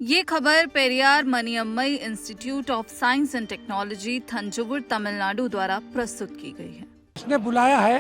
ये खबर Periyar Maniammai institute of science and technology Thanjavur Tamil Nadu द्वारा प्रस्तुत की गई है। इसने बुलाया है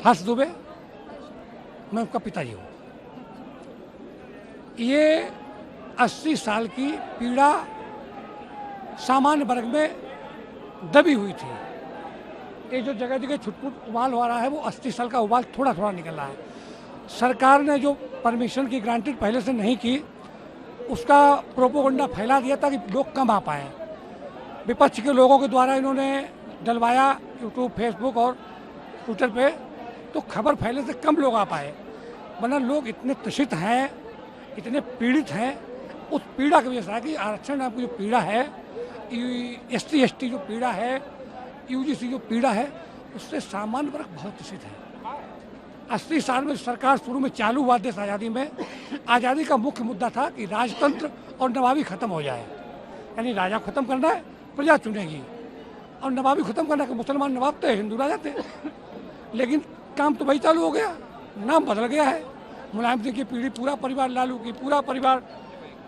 हर्ष दुबे, मैं उसका पिताजी हूँ। ये 80 साल की पीड़ा सामान्य वर्ग में दबी हुई थी। ये जो जगह जगह छुटपुट उबाल हो रहा है वो 80 साल का उबाल थोड़ा थोड़ा निकल रहा है। सरकार ने जो परमिशन की ग्रांटेड पहले से नहीं की, उसका प्रोपोगंडा फैला दिया ताकि लोग कम आ पाए। विपक्ष के लोगों के द्वारा इन्होंने डलवाया यूट्यूब, फेसबुक और ट्विटर पे, तो खबर फैलने से कम लोग आ पाए। वरना लोग इतने त्रसित हैं, इतने पीड़ित हैं। उस पीड़ा की वजह से है कि आरक्षण नाम की जो पीड़ा है, SC/ST जो पीड़ा है, UGC जो पीड़ा है, उससे सामान्य वर्ग बहुत त्रसित है। 80 साल में सरकार शुरू में चालू हुआ देश आज़ादी में, आज़ादी का मुख्य मुद्दा था कि राजतंत्र और नवाबी खत्म हो जाए। यानी राजा खत्म करना है, प्रजा चुनेगी, और नवाबी खत्म करना है, मुसलमान नवाब थे, हिंदू राजा थे। लेकिन काम तो वही चालू हो गया, नाम बदल गया है। मुलायम सिंह की पीढ़ी पूरा परिवार, लालू की पूरा परिवार,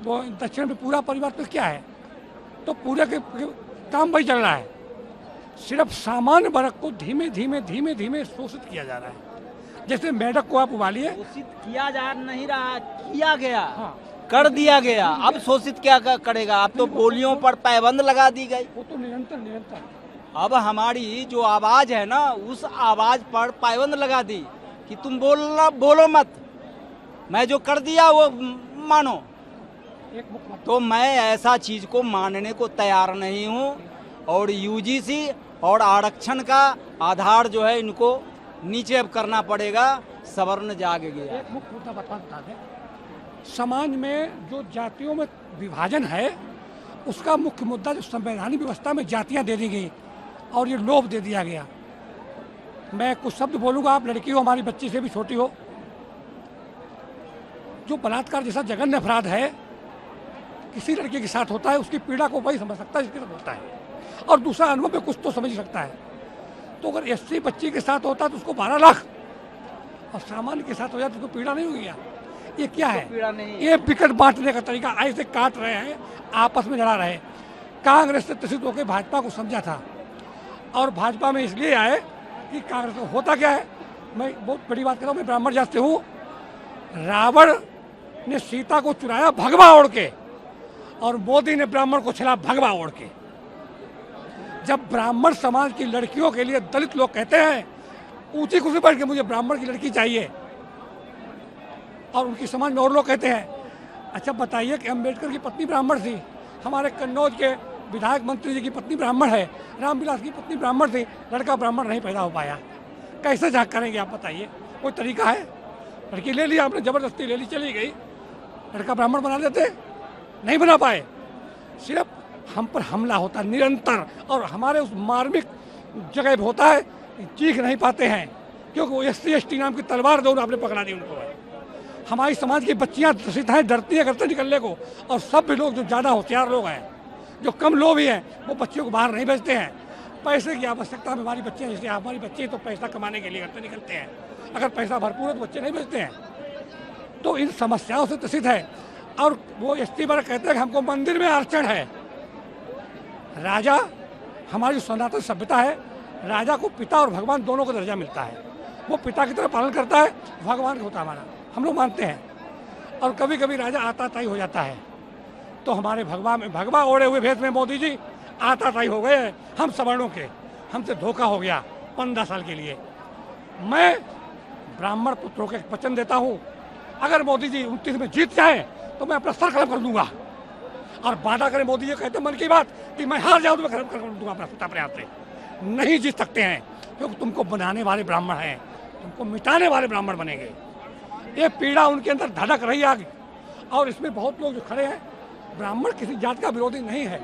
वो दक्षिण में पूरा परिवार, तो क्या है, तो पूरे के काम वही चल रहा है। सिर्फ सामान्य वर्ग को धीमे धीमे धीमे धीमे शोषित किया जा रहा है। जैसे मेढक को आप उबालिए, शोषित किया जा नहीं रहा, किया गया। हाँ, कर दिया गया। अब शोषित क्या करेगा? अब तो बोलियों पर पाबंद लगा दी गई। वो तो निरंतर अब हमारी जो आवाज है ना, उस आवाज पर पाबंद लगा दी कि तुम बोलो मत, मैं जो कर दिया वो मानो। तो मैं ऐसा चीज को मानने को तैयार नहीं हूँ। और UGC और आरक्षण का आधार जो है, इनको नीचे अब करना पड़ेगा। सवर्ण जाग गया। एक मुख्य मुद्दा बता दें, समाज में जो जातियों में विभाजन है, उसका मुख्य मुद्दा जो संवैधानिक व्यवस्था में जातियां दे दी गई और ये लोभ दे दिया गया। मैं कुछ शब्द बोलूँगा, आप लड़की हो, हमारी बच्ची से भी छोटी हो। जो बलात्कार जैसा जघन्य अपराध है किसी लड़के के साथ होता है, उसकी पीड़ा को वही समझ सकता है जिसके साथ होता है, और दूसरा अनुभव में कुछ तो समझ सकता है। तो अगर SC बच्ची के साथ होता तो उसको 12 लाख, और सामान्य के साथ हो जाता तो उसको पीड़ा नहीं हो गया। ये क्या है? पीड़ा नहीं। ये विकेट बांटने का तरीका, ऐसे काट रहे हैं, आपस में लड़ा रहे। कांग्रेस से त्रसित होकर भाजपा को समझा था, और भाजपा में इसलिए आए कि कांग्रेस को होता क्या है। मैं बहुत बड़ी बात कर रहा हूँ, मैं ब्राह्मण जात से हूँ। रावण ने सीता को चुराया भगवा ओढ़ के, और मोदी ने ब्राह्मण को छला भगवा ओढ़ के। जब ब्राह्मण समाज की लड़कियों के लिए दलित लोग कहते हैं ऊंची कुर्सी पर के मुझे ब्राह्मण की लड़की चाहिए, और उनकी समाज में और लोग कहते हैं, अच्छा बताइए कि अम्बेडकर की पत्नी ब्राह्मण थी, हमारे कन्नौज के विधायक मंत्री जी की पत्नी ब्राह्मण है, रामविलास की पत्नी ब्राह्मण थी, लड़का ब्राह्मण नहीं पैदा हो पाया। कैसे झाँक करेंगे आप बताइए? कोई तरीका है? लड़की ले ली आपने, जबरदस्ती ले ली, चली गई, लड़का ब्राह्मण बना देते? नहीं बना पाए। सिर्फ हम पर हमला होता है निरंतर, और हमारे उस मार्मिक जगह पे होता है, चीख नहीं पाते हैं, क्योंकि वो SC/ST नाम की तलवार दो आपने पकड़ा दी उनको। हमारी समाज की बच्चियां त्रसित हैं, डरती है घर से निकलने को, और सब भी लोग जो ज़्यादा होशियार लोग हैं, जो कम लोग भी हैं, वो बच्चियों को बाहर नहीं भेजते हैं। पैसे की आवश्यकता में हमारी बच्चियाँ, जैसे हमारी बच्चे तो पैसा कमाने के लिए घर से निकलते हैं, अगर पैसा भरपूर है तो बच्चे नहीं भेजते हैं। तो इन समस्याओं से त्रसित है। और वो ST वाले कहते हैं कि हमको मंदिर में आरक्षण है। राजा, हमारी सनातन सभ्यता है, राजा को पिता और भगवान दोनों का दर्जा मिलता है। वो पिता की तरह पालन करता है, भगवान होता है हमारा, हम लोग मानते हैं। और कभी कभी राजा आताताई हो जाता है, तो हमारे भगवा ओढ़े हुए भेष में मोदी जी आताताई हो गए हम सवर्णों के, हमसे धोखा हो गया 15 साल के लिए। मैं ब्राह्मण पुत्रों के वचन देता हूँ, अगर मोदी जी 29 में जीत जाए तो मैं अपना सर खत्म कर दूंगा। और वादा करें, मोदी जी कहते मन की बात कि मैं हार जाऊँ तो मैं खत्म कर दूंगा अपना सत्ता प्रयास से। नहीं जीत सकते हैं, क्योंकि तुमको बनाने वाले ब्राह्मण हैं, तुमको मिटाने वाले ब्राह्मण बनेंगे। ये पीड़ा उनके अंदर धड़क रही आगे। और इसमें बहुत लोग जो खड़े हैं, ब्राह्मण किसी जात का विरोधी नहीं है।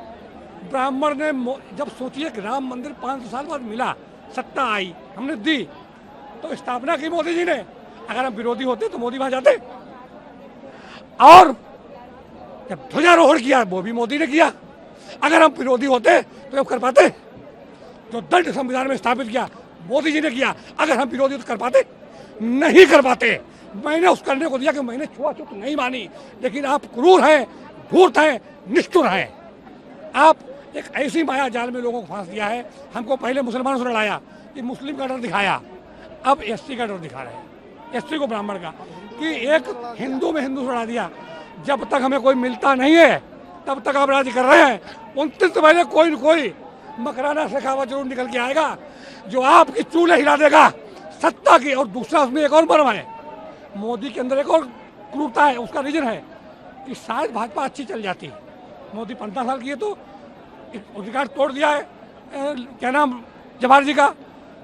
ब्राह्मण ने जब सोचिए कि राम मंदिर 500 साल बाद मिला, सत्ता आई, हमने दी, तो स्थापना की मोदी जी ने। अगर हम विरोधी होते तो मोदी वहां जाते। और जब ध्वजारोहण किया वो भी मोदी ने किया। अगर हम विरोधी होते तो अब कर पाते? जो दंड संविधान में स्थापित किया मोदी जी ने किया, अगर हम विरोधी तो कर पाते? नहीं कर पाते। मैंने उस करने को दिया कि मैंने छुआछूत नहीं मानी, लेकिन आप क्रूर हैं, धूर्त हैं, निष्ठुर हैं। आप एक ऐसी माया जाल में लोगों को फांस दिया है। हमको पहले मुसलमानों से लड़ाया, कि मुस्लिम का डर दिखाया, अब एसटी का डर दिखा रहे हैं, एसटी को ब्राह्मण का, कि एक हिंदू में हिंदू से लड़ा दिया। जब तक हमें कोई मिलता नहीं है तब तक आप राज कर रहे हैं। 29 से पहले कोई न कोई मकराना शेखावत जरूर निकल के आएगा जो आपकी चूल्हे हिला देगा सत्ता की। और दूसरा उसमें एक और मर्म है, मोदी के अंदर एक और क्रूरता है। उसका रीजन है कि शायद भाजपा अच्छी चल जाती, मोदी 15 साल की है तो रिकॉर्ड तोड़ दिया है, क्या नाम जवाहर जी का,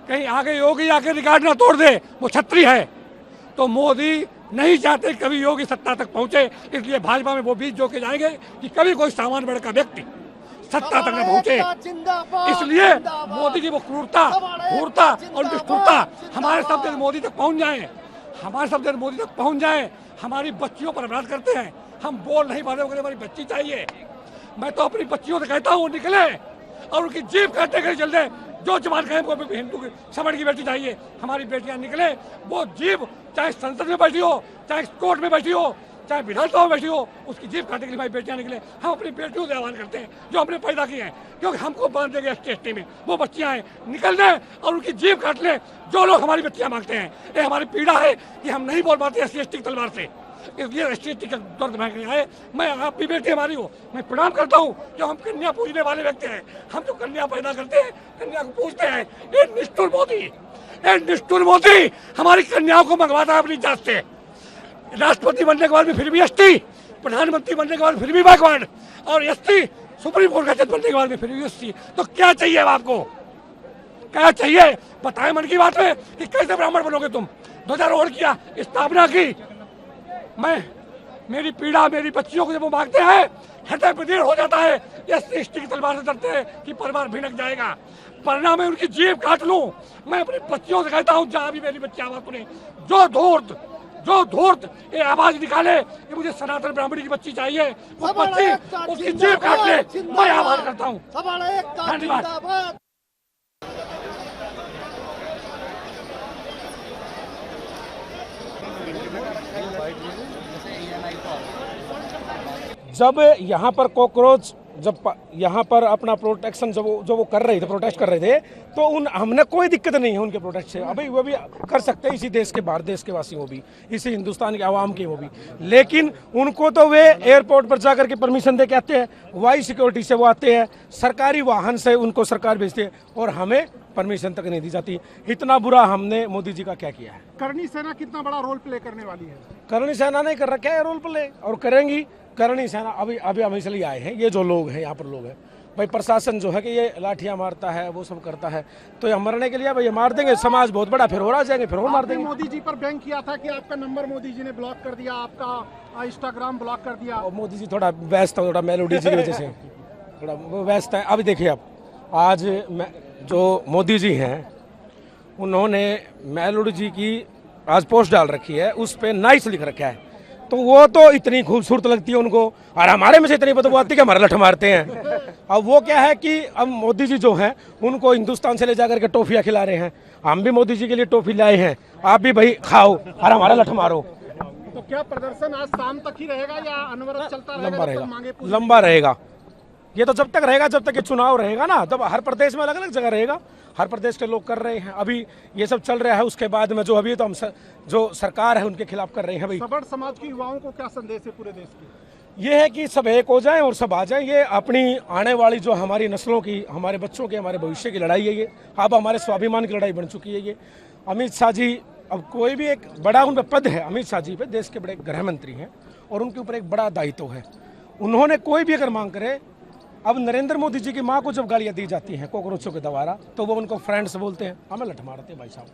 कहीं आगे योगी आके रिकॉर्ड ना तोड़ दे, वो छत्री है। तो मोदी नहीं चाहते कभी योगी सत्ता तक पहुंचे, इसलिए भाजपा में वो बीज जो के जाएंगे कि कभी कोई सामान्य वर्ग का व्यक्ति सत्ता तक न पहुंचे। इसलिए मोदी की वो क्रूरता, क्रूरता और निष्ठुरता हमारे शब्द मोदी तक पहुंच जाए, हमारे शब्द मोदी तक पहुंच जाए। हमारी बच्चियों पर अपराध करते हैं, हम बोल नहीं पाते, हमारी बच्ची चाहिए। मैं तो अपनी बच्चियों से कहता हूँ निकले और उनकी जीप काटने के लिए चल दे। जो जवान कहे को हिंदू की समझ की बेटी चाहिए, हमारी बेटियां निकले, वो जीप चाहे संसद में बैठी हो, चाहे कोर्ट में बैठी हो, चाहे विधानसभा में बैठी हो, उसकी जीप काटने के लिए हमारी बेटियां निकले। हम अपनी बेटियों से आह्वान करते हैं जो हमने पैदा की हैं, क्योंकि हमको बांध देंगे एसटी में, वो बच्चियां हैं निकल दें और उनकी जीप काट लें जो लोग हमारी बच्चियां मांगते हैं। ये हमारी पीड़ा है कि हम नहीं बोल पाते एससी एसटी की तलवार से, इसलिए एसटी का दर्द महंगे आए। मैं आपकी बेटी हमारी हो, मैं प्रणाम करता हूँ जो हम कन्या पूजने वाले व्यक्ति हैं। हम जो कन्या पैदा करते हैं, कन्या को पूजते हैं। ये निष्ठुर मोदी, ये निष्ठुर मोदी हमारी कन्याओं को मंगवाता है अपनी जात से। राष्ट्रपति बनने के बाद भी फिर भी एसटी, प्रधानमंत्री बनने के बाद फिर भी बैकवर्ड, और एसटी सुप्रीम कोर्ट का जज बनने के बाद भी फिर भी एसटी। तो क्या चाहिए आपको, क्या चाहिए बताएं मन की बात में कि कैसे ब्राह्मण बनोगे तुम। ध्वजारोहण किया, स्थापना की, मैं मेरी पीड़ा मेरी बच्चियों को जब वो मांगते हैं हृदय विदीर्ण हो जाता है। एससी एसटी की तलवार से डरते हैं कि परिवार भिनक जाएगा, परिणाम में उनकी जीभ काट लूं। मैं अपनी बच्चियों से कहता हूं जहां भी मेरी बच्ची आवाज सुने, जो धूर्त ये आवाज निकाले कि मुझे सनातन ब्राह्मणी की बच्ची चाहिए, वो बच्ची उसकी जीभ काट ले, मैं आह्वान करता हूँ। धन्यवाद। जब यहाँ पर कॉकरोच जब यहाँ पर अपना प्रोटेक्शन जो वो कर रहे थे, प्रोटेस्ट कर रहे थे, तो हमने कोई दिक्कत नहीं है उनके प्रोटेस्ट से। अभी वो भी कर सकते हैं, इसी देश के बाहर देश के वासी वो भी, इसी हिंदुस्तान के आवाम के वो भी। लेकिन उनको तो वे एयरपोर्ट पर जाकर के परमिशन दे के आते हैं, वाई सिक्योरिटी से वो आते हैं, सरकारी वाहन से उनको सरकार भेजती है, और हमें परमिशन तक नहीं दी जाती। इतना बुरा हमने मोदी जी का क्या किया है। करणी सेना कितना बड़ा रोल प्ले करने वाली है? करणी सेना ने कर रखा है रोल प्ले, और करेंगी। करणी सेना अभी हम इसलिए आए हैं, ये जो लोग हैं यहाँ पर लोग हैं भाई, प्रशासन जो है कि ये लाठियां मारता है, वो सब करता है, तो ये मरने के लिए भाई मार देंगे। समाज बहुत बड़ा, फिर और आ जाएंगे, फिर और मार देंगे। मोदी जी पर बैंक किया था कि आपका नंबर मोदी जी ने ब्लॉक कर दिया, आपका इंस्टाग्राम ब्लॉक कर दिया। और मोदी जी थोड़ा व्यस्त है, थोड़ा मेलोडी जी की वजह से थोड़ा वो व्यस्त है। अभी देखिए, अब आज जो मोदी जी हैं उन्होंने मेलोडी जी की आज पोस्ट डाल रखी है, उस पर नाइस लिख रखा है, तो वो तो इतनी खूबसूरत लगती है उनको, और हमारे में से इतनी बदबू आती है कि हमारे लठ मारते हैं। अब वो क्या है कि अब मोदी जी जो हैं उनको हिंदुस्तान से ले जाकर के टॉफियाँ खिला रहे हैं। हम भी मोदी जी के लिए टॉफी लाए हैं, आप भी भाई खाओ और हमारा लठ मारो। तो क्या प्रदर्शन आज शाम तक ही रहेगा या अनवरत चलता रहेगा? लंबा रहेगा। ये तो जब तक रहेगा जब तक ये चुनाव रहेगा ना, तब हर प्रदेश में अलग अलग जगह रहेगा, हर प्रदेश के लोग कर रहे हैं। अभी ये सब चल रहा है, उसके बाद में जो अभी तो हम जो सरकार है उनके खिलाफ कर रहे हैं। भाई सबड़ समाज के युवाओं को क्या संदेश है पूरे देश की? ये है कि सब एक हो जाएं और सब आ जाएं। ये अपनी आने वाली जो हमारी नस्लों की, हमारे बच्चों की, हमारे भविष्य की लड़ाई है। ये अब हमारे स्वाभिमान की लड़ाई बन चुकी है। ये अमित शाह जी, अब कोई भी एक बड़ा उन पर पद है, अमित शाह जी पे देश के बड़े गृह मंत्री हैं और उनके ऊपर एक बड़ा दायित्व है। उन्होंने कोई भी अगर मांग करे, अब नरेंद्र मोदी जी की माँ को जब गालियाँ दी जाती हैं कॉकरोचों के द्वारा, तो वो उनको फ्रेंड्स बोलते हैं, हमें लठ मारते हैं भाई साहब।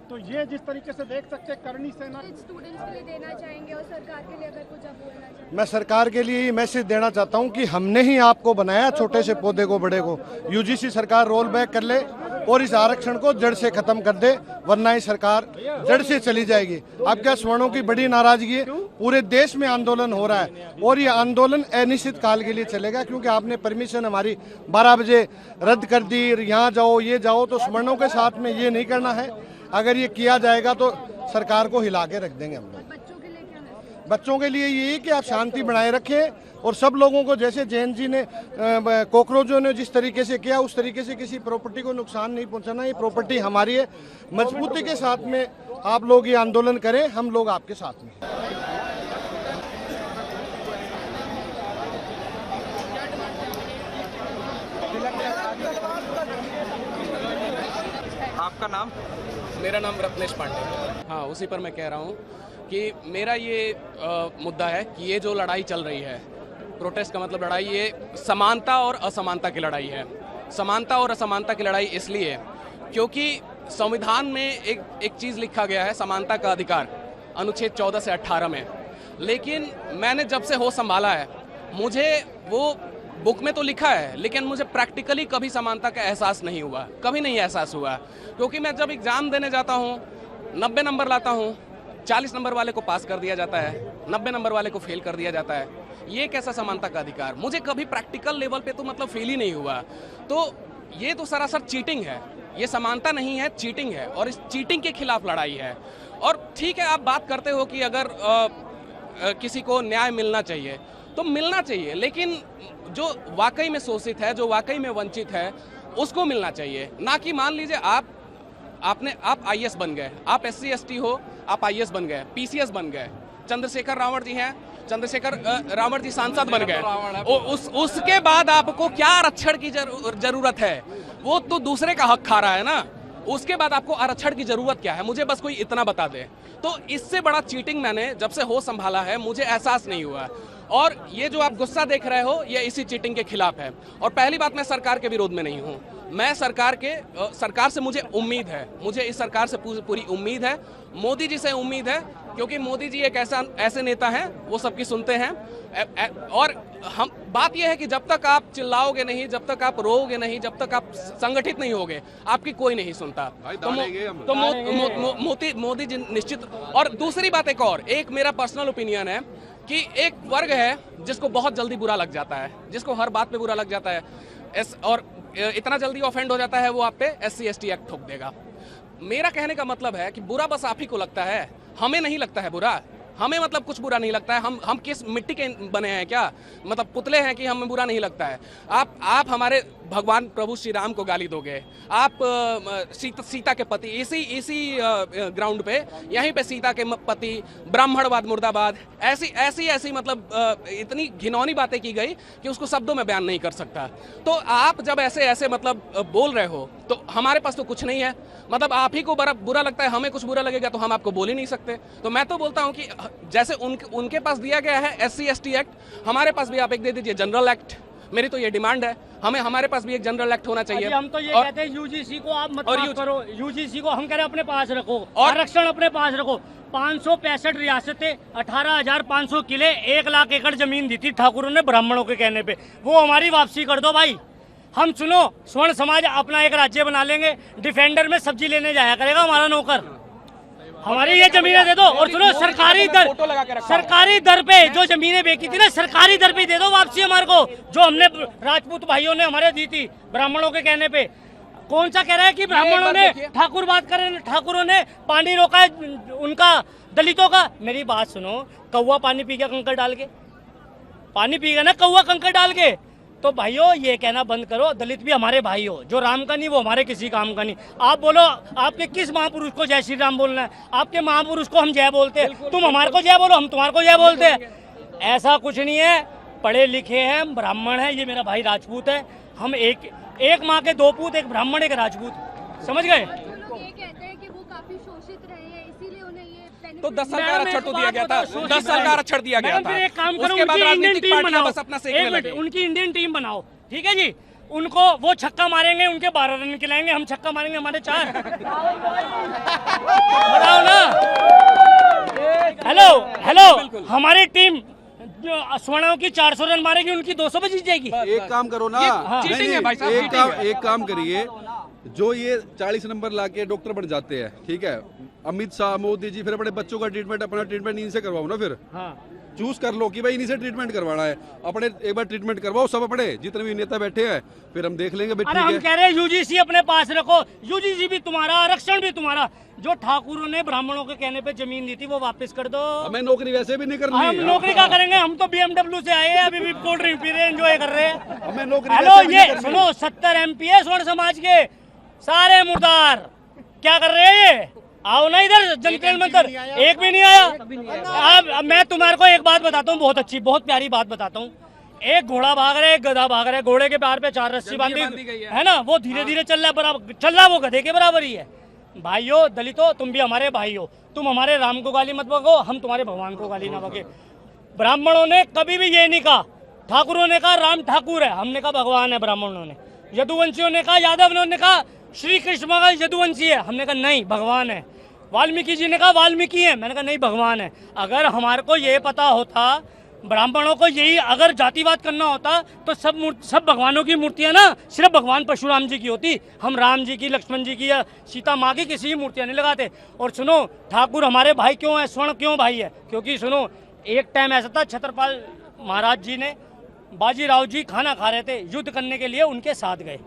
तो ये जिस तरीके से देख सकते हैं करणी सेना स्टूडेंट्स के लिए देना चाहेंगे और सरकार के लिए अगर कुछ आप बोलना चाहेंगे? मैं सरकार के लिए ये मैसेज देना चाहता हूं कि हमने ही आपको बनाया, छोटे से पौधे को बड़े को। यूजीसी सरकार रोल बैक कर ले और इस आरक्षण को जड़ से खत्म कर दे, वरना ये सरकार जड़ से चली जाएगी। अब क्या सवर्णों की बड़ी नाराजगी है, पूरे देश में आंदोलन हो रहा है और ये आंदोलन अनिश्चित काल के लिए चलेगा, क्योंकि आपने परमिशन हमारी 12 बजे रद्द कर दी, यहाँ जाओ ये जाओ। तो सवर्णों के साथ में ये नहीं करना है। अगर ये किया जाएगा तो सरकार को हिला के रख देंगे हम लोग। बच्चों के लिए क्या मैसेज? बच्चों के लिए ये कि आप शांति बनाए रखें और सब लोगों को जैसे जैन जी ने कॉकरोचों ने जिस तरीके से किया उस तरीके से किसी प्रॉपर्टी को नुकसान नहीं पहुंचाना। ये प्रॉपर्टी हमारी है। मजबूती के साथ में आप लोग ये आंदोलन करें, हम लोग आपके साथ में। आपका नाम? मेरा नाम रत्नेश पांडे। हाँ, उसी पर मैं कह रहा हूँ कि मेरा ये मुद्दा है कि ये जो लड़ाई चल रही है, प्रोटेस्ट का मतलब लड़ाई, ये समानता और असमानता की लड़ाई है। समानता और असमानता की लड़ाई इसलिए क्योंकि संविधान में एक चीज़ लिखा गया है, समानता का अधिकार, अनुच्छेद 14 से 18 में। लेकिन मैंने जब से होश संभाला है, मुझे वो बुक में तो लिखा है लेकिन मुझे प्रैक्टिकली कभी समानता का एहसास नहीं हुआ, कभी नहीं एहसास हुआ। क्योंकि मैं जब एग्ज़ाम देने जाता हूँ, 90 नंबर लाता हूँ, 40 नंबर वाले को पास कर दिया जाता है, 90 नंबर वाले को फेल कर दिया जाता है। ये कैसा समानता का अधिकार? मुझे कभी प्रैक्टिकल लेवल पे तो मतलब फील ही नहीं हुआ। तो ये तो सरासर चीटिंग है, ये समानता नहीं है, चीटिंग है, और इस चीटिंग के खिलाफ लड़ाई है। और ठीक है, आप बात करते हो कि अगर किसी को न्याय मिलना चाहिए तो मिलना चाहिए, लेकिन जो वाकई में शोषित है, जो वाकई में वंचित है, उसको मिलना चाहिए। ना कि मान लीजिए आप आईएएस बन गए, आप SC ST हो, आप आईएएस बन गए, PCS बन गए, चंद्रशेखर रावण जी हैं, चंद्रशेखर रावण जी सांसद बन गए, उसके बाद आपको क्या आरक्षण की जरूरत है? वो तो दूसरे का हक खा रहा है ना। उसके बाद आपको आरक्षण की जरूरत क्या है? मुझे बस कोई इतना बता दे। तो इससे बड़ा चीटिंग मैंने जब से होश संभाला है मुझे एहसास नहीं हुआ। और ये जो आप गुस्सा देख रहे हो, ये इसी चीटिंग के खिलाफ है। और पहली बात, मैं सरकार के विरोध में नहीं हूँ। मैं सरकार से मुझे उम्मीद है, मुझे इस सरकार से पूरी उम्मीद है, मोदी जी से उम्मीद है, क्योंकि मोदी जी एक ऐसे नेता हैं, वो सबकी सुनते हैं। और हम बात यह है कि जब तक आप चिल्लाओगे नहीं, जब तक आप रोओगे नहीं, जब तक आप संगठित नहीं होगे, आपकी कोई नहीं सुनता। तो मोदी जी निश्चित। और दूसरी बात एक मेरा पर्सनल ओपिनियन है कि एक वर्ग है जिसको बहुत जल्दी बुरा लग जाता है, जिसको हर बात पे बुरा लग जाता है, और इतना जल्दी ऑफेंड हो जाता है, वो आप पे SC ST एक्ट ठोक देगा। मेरा कहने का मतलब है कि बुरा बस आप ही को लगता है, हमें नहीं लगता है बुरा। हमें मतलब कुछ बुरा नहीं लगता है। हम किस मिट्टी के बने हैं क्या? मतलब पुतले हैं कि हमें बुरा नहीं लगता है? आप हमारे भगवान प्रभु श्री राम को गाली दोगे, आप सीता के पति, इसी ग्राउंड पे, यहीं पे सीता के पति, ब्राह्मणवाद मुर्दाबाद, ऐसी मतलब इतनी घिनौनी बातें की गई कि उसको शब्दों में बयान नहीं कर सकता। तो आप जब ऐसे मतलब बोल रहे हो, तो हमारे पास तो कुछ नहीं है। मतलब आप ही को बुरा लगता है, हमें कुछ बुरा लगेगा तो हम आपको बोल ही नहीं सकते। तो मैं तो बोलता हूँ कि जैसे उनके पास दिया गया है SC ST एक्ट, हमारे पास भी आप एक दे दीजिए जनरल एक्ट। मेरी तो ये डिमांड है, हमारे पास भी एक जनरल एक्ट होना चाहिए। हम तो ये कहते हैं UGC को आप मत माफ करो, UGC को हम कह रहे हैं अपने पास रखो, आरक्षण अपने पास रखो। 565 रियासतें, 18,500 किले, 1 लाख एकड़ जमीन दी थी ठाकुरों ने ब्राह्मणों के कहने पे, वो हमारी वापसी कर दो भाई। हम सुनो, स्वर्ण समाज अपना एक राज्य बना लेंगे, डिफेंडर में सब्जी लेने जाया करेगा हमारा नौकर। हमारी ये जमीनें दे दो। और सुनो, सरकारी दर पे जो जमीनें बेची थी ना, सरकारी दर पे दे दो वापसी हमारे को, जो हमने राजपूत भाइयों ने हमारे दी थी ब्राह्मणों के कहने पे। कौन सा कह रहा है कि ब्राह्मणों ने ठाकुर बात करें, ठाकुरों ने पानी रोका है उनका, दलितों का? मेरी बात सुनो, कौवा पानी पी गया कंकड़ डाल के, पानी पी गया ना कौवा कंकड़ डाल के। तो भाइयों ये कहना बंद करो, दलित भी हमारे भाई हो, जो राम का नहीं वो हमारे किसी काम का नहीं। आप बोलो, आपके किस महापुरुष को जय श्री राम बोलना है? आपके महापुरुष को हम जय बोलते हैं, तुम हमारे को जय बोलो, हम तुम्हारे को जय बोलते हैं। ऐसा कुछ नहीं है, पढ़े लिखे हैं, ब्राह्मण है, ये मेरा भाई राजपूत है, हम एक माँ के 2 पूत, एक ब्राह्मण एक राजपूत, समझ गए? तो 10 साल का आरक्षण तो दिया गया था, 10 साल का आरक्षण दिया गया था। एक काम करो, उसके बाद राजनीतिक पार्टियां बस अपना सेकने लगे। उनकी इंडियन टीम बनाओ, ठीक है जी। उनको वो छक्का मारेंगे, उनके 12 रन खिलाएंगे, हम छक्का मारेंगे हमारे 4। बताओ ना। हेलो, हमारी टीम स्वर्णों की 400 रन मारेगी, उनकी 200 पे जीत जाएगी। एक काम करो ना, एक काम करिए, जो ये 40 नंबर लाके डॉक्टर बन जाते हैं, ठीक है, अमित शाह, मोदी जी, फिर अपने बच्चों का ट्रीटमेंट, अपना ट्रीटमेंट इनसे करवाओ ना फिर। चूज कर लो कि भाई इन्हीं से ट्रीटमेंट करवाना है, अपने एक बार ट्रीटमेंट करवाओ, सब अपने जितने भी नेता बैठे हैं, फिर हम देख लेंगे। अरे हम कह रहे हैं यूजीसी अपने पास रखो, यूजीसी भी तुम्हारा, आरक्षण भी तुम्हारा। जो ठाकुरों ने ब्राह्मणों के कहने पे जमीन दी थी वो वापस कर दो। हमें नौकरी वैसे भी नहीं करनी। हम नौकरी क्या करेंगे, हम तो BMW से आए हैं, अभी भी कोल्ड ड्रिंक पी रहे हैं, एंजॉय कर रहे हैं। हमें नौकरी हेलो, ये सुनो, 70 MP है स्वर्ण समाज के, सारे मुर्दार क्या कर रहे हैं ये? आओ ना इधर जनता मंदिर, एक भी नहीं आया। अब मैं तुम्हारे को एक बात बताता हूँ, बहुत अच्छी, बहुत प्यारी बात बताता हूँ। एक घोड़ा भाग रहा है, एक गधा भाग रहा है, घोड़े के पैर पे 4 रस्सी बांधी है ना, वो धीरे धीरे चल रहा है, बराबर चल रहा, वो गधे के बराबर ही है। भाइयों दलितों, तुम भी हमारे भाई हो, तुम हमारे राम को गाली मत बको, हम तुम्हारे भगवान को गाली ना बके। ब्राह्मणों ने कभी भी ये नहीं कहा, ठाकुरों ने कहा राम ठाकुर है, हमने कहा भगवान है। ब्राह्मणों ने, यदुवंशियों ने कहा, यादव ने कहा श्री कृष्ण भगवान यदुवंशी है, हमने कहा नहीं भगवान है। वाल्मीकि जी ने कहा वाल्मीकि है, मैंने कहा नहीं भगवान है। अगर हमारे को ये पता होता, ब्राह्मणों को यही अगर जातिवाद करना होता, तो सब भगवानों की मूर्तियां ना सिर्फ भगवान परशुराम जी की होती, हम राम जी की, लक्ष्मण जी की या सीता माँ की किसी की मूर्तियां नहीं लगाते। और सुनो, ठाकुर हमारे भाई क्यों है, स्वर्ण क्यों भाई है? क्योंकि सुनो, एक टाइम ऐसा था, छत्रपाल महाराज जी ने, बाजीराव जी खाना खा रहे थे, युद्ध करने के लिए उनके साथ गए।